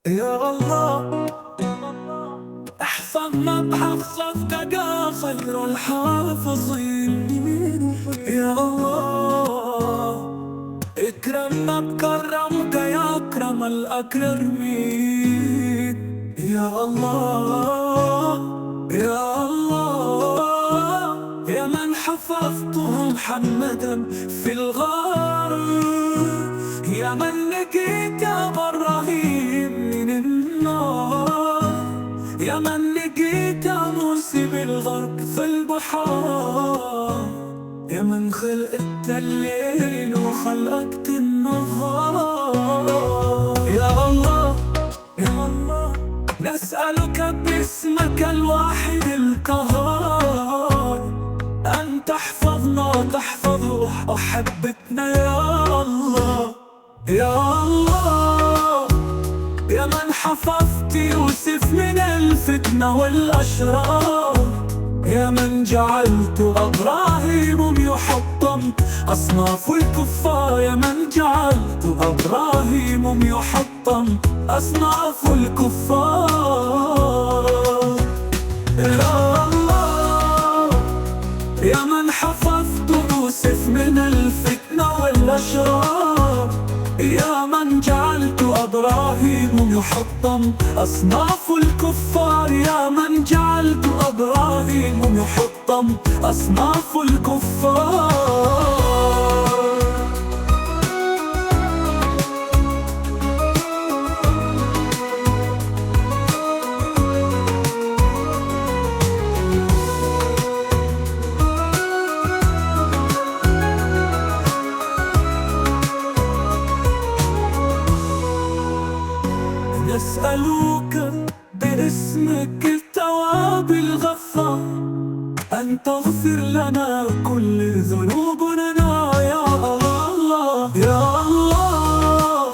يا الله احفظنا بحفظك يا خير الحافظين. يا الله اكرمنا بكرمك يا أكرم الأكرمين. يا الله يا الله يا من حفظته محمدا في الغار، يا من نجيت يا إبراهيم من النار، يا من نجيت يا موسى بالغرق في البحار، يا من خلقت الليل وخلقت النهار. يا الله يا الله نسألك باسمك الواحد القهار أن تحفظنا تحفظ أحبتنا. يا الله يا الله يا من حفظت يوسف من الفتنة والأشرار، يا من جعلت إبراهيم يحطم أصناف الكفار، يا من جعلت إبراهيم يحطم أصناف الكفار. يا الله يا من حفظت يوسف من الفتنة والأشرار، يا من جعلت إبراهيم يحطم أصناف الكفار، يا من جعلت إبراهيم يحطم أصناف الكفار. نسألك باسمك التواب الغفار أن تغفر لنا كل ذنوبنا. يا الله يا الله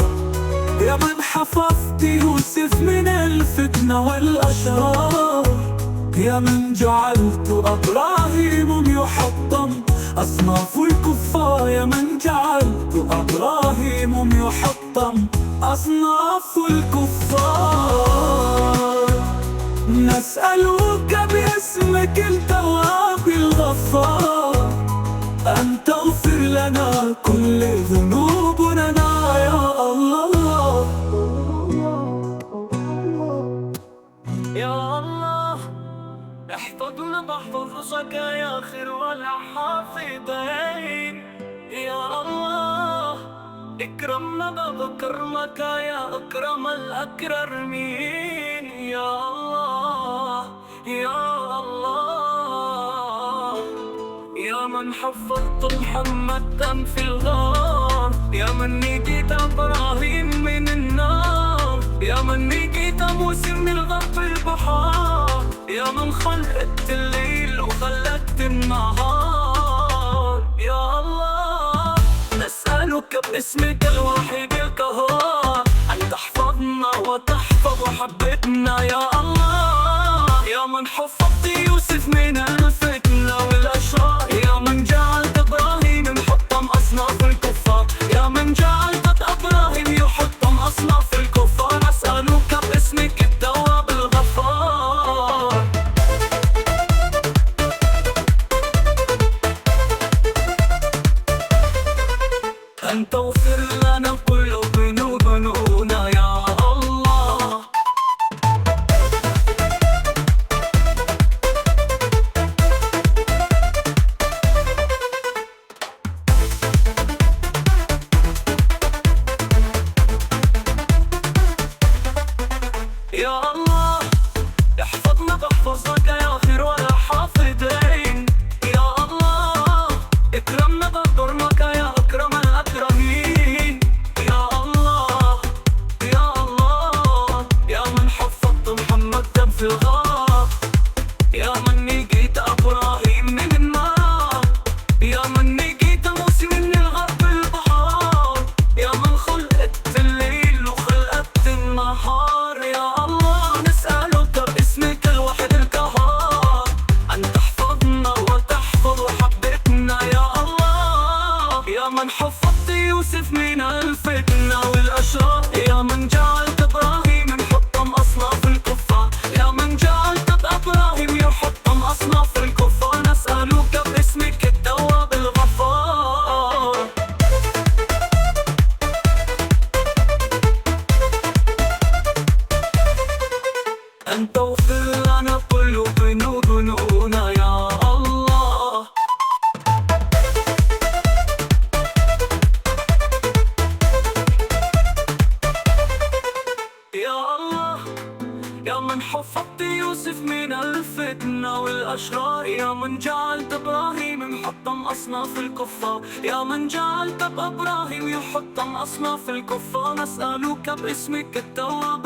يا من حفظت يوسف من الفتنة والأشرار، يا من جعلت إبراهيم يحطم أصناف الكفار، يا من جعلت إبراهيم يحطم أصناف الكفار. نسألك باسمك التواب الغفار أن تغفر لنا كل ذنوبنا. يا الله يا الله احفظنا بحفظك يا خير الحافظين. يا الله اكرمنا بكرمك يا أكرم الأكرمين. يا الله يا الله يا من حفظت محمدا في الغار، يا من نجيت إبراهيم من النار، يا من نجيت موسى من الغرق البحار، يا من خلقت الليل وخلقت النهار. يا الله نسألك باسمك الواحد القهار أن تحفظنا وتحفظ حبتنا. يا الله يا من حفظت يوسف من الفتنة والأشرار، يا من جعلت إبراهيم يحطم أصناف الكفار، يا من جعلت إبراهيم يحطم أصناف الكفار. نسألك باسمك التواب الغفار أن تغفر لنا كل ذنوبنا. يا الله يا الله احفظنا بحفظك يا خير الحافظين. يا الله اكرمنا بكرمك يا أكرم الأكرمين. يا الله يا الله يا من حفظت محمدا في الغار، يا من نجيت إبراهيم من النار، يا من نجيت موسى من الغرب البحار، يا من خلقت الليل وخلقت النهار. يا الله نسألك باسمك الواحد أنت اغفر لنا كل ذنوبنا يا الله. يا الله يا من حفظت يوسف من الفتنة والأشرار، يا من جعلت إبراهيم محطم أصناف الكفار، يا من جعلت إبراهيم يحطم أصناف الكفار، نسألك باسمك التواب